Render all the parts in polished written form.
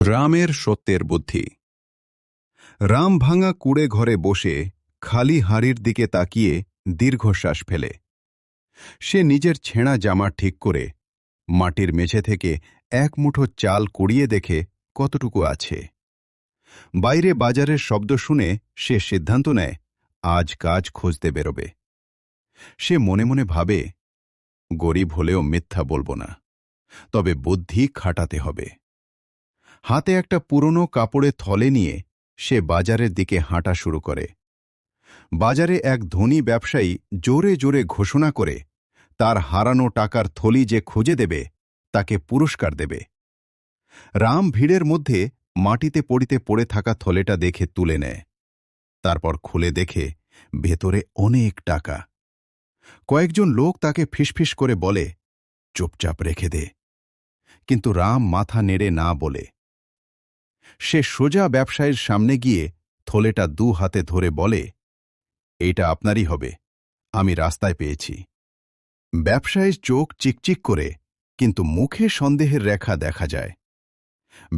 রামের সত্যের বুদ্ধি। রাম ভাঙা কুড়ে ঘরে বসে খালি হাঁড়ির দিকে তাকিয়ে দীর্ঘশ্বাস ফেলে। সে নিজের ছেঁড়া জামা ঠিক করে মাটির মেঝে থেকে এক মুঠো চাল কুড়িয়ে দেখে কতটুকু আছে। বাইরে বাজারের শব্দ শুনে সে সিদ্ধান্ত নেয় আজ কাজ খুঁজতে বেরোবে। সে মনে মনে ভাবে, গরিব হলেও মিথ্যা বলবো না, তবে বুদ্ধি খাটাতে হবে। হাতে একটা পুরনো কাপড়ে থলে নিয়ে সে বাজারের দিকে হাঁটা শুরু করে। বাজারে এক ধনী ব্যবসায়ী জোরে জোরে ঘোষণা করে তার হারানো টাকার থলি যে খুঁজে দেবে তাকে পুরস্কার দেবে। রাম ভিড়ের মধ্যে মাটিতে পড়ে থাকা থলেটা দেখে তুলে নেয়। তারপর খুলে দেখে ভেতরে অনেক টাকা। কয়েকজন লোক তাকে ফিসফিস করে বলে, চুপচাপ রেখে দে। কিন্তু রাম মাথা নেড়ে না বলে। সে সোজা ব্যবসায়ীর সামনে গিয়ে থলেটা দু হাতে ধরে বলে, এইটা আপনারই হবে, আমি রাস্তায় পেয়েছি। ব্যবসায়ীর চোখ চিকচিক করে, কিন্তু মুখে সন্দেহের রেখা দেখা যায়।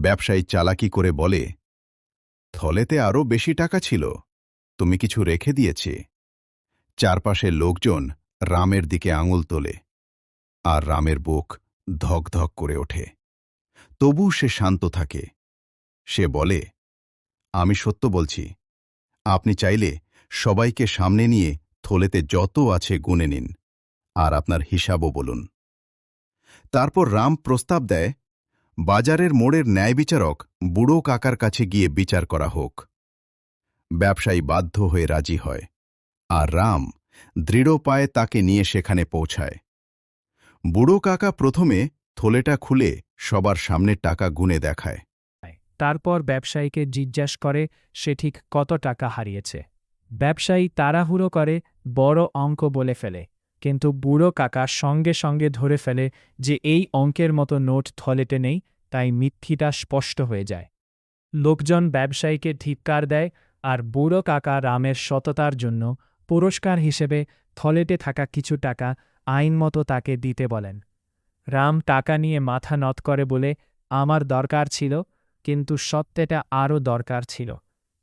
ব্যবসায়ী চালাকি করে বলে, থলেতে আরও বেশি টাকা ছিল, তুমি কিছু রেখে দিয়েছে। চারপাশের লোকজন রামের দিকে আঙুল তোলে, আর রামের বুক ধক ধক করে ওঠে। তবু সে শান্ত থাকে। সে বলে, আমি সত্য বলছি, আপনি চাইলে সবাইকে সামনে নিয়ে থলেতে যত আছে গুনে নিন, আর আপনার হিসাবও বলুন। তারপর রাম প্রস্তাব দেয়, বাজারের মোড়ের ন্যায় বিচারক বুড়ো কাকার কাছে গিয়ে বিচার করা হোক। ব্যবসায়ী বাধ্য হয়ে রাজি হয়, আর রাম দৃঢ় পায়ে তাকে নিয়ে সেখানে পৌঁছায়। বুড়ো কাকা প্রথমে থলেটা খুলে সবার সামনে টাকা গুনে দেখায়। তারপর ব্যবসায়ীকে জিজ্ঞাসা করে সে ঠিক কত টাকা হারিয়েছে। ব্যবসায়ী তাড়াহুড়ো করে বড় অঙ্ক বলে ফেলে, কিন্তু বুড়ো কাকা সঙ্গে সঙ্গে ধরে ফেলে যে এই অঙ্কের মতো নোট থলেতে নেই, তাই মিথ্যিটা স্পষ্ট হয়ে যায়। লোকজন ব্যবসায়ীকে ধিক্কার দেয়, আর বুড়ো কাকা রামের সততার জন্য পুরস্কার হিসেবে থলেতে থাকা কিছু টাকা আইনমতো তাকে দিতে বলেন। রাম টাকা নিয়ে মাথা নত করে বলে, আমার দরকার ছিল, কিন্তু সত্যটা আরও দরকার ছিল,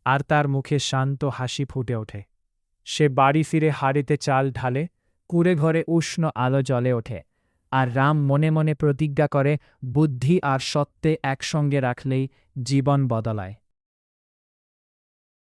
আর তার মুখে শান্ত হাসি ফুটে ওঠে। সে বাড়ি ফিরে হাঁড়িতে চাল ঢালে, কুঁড়ে ঘরে উষ্ণ আলো জ্বলে ওঠে, আর রাম মনে মনে প্রতিজ্ঞা করে বুদ্ধি আর সত্যে একসঙ্গে রাখলেই জীবন বদলায়।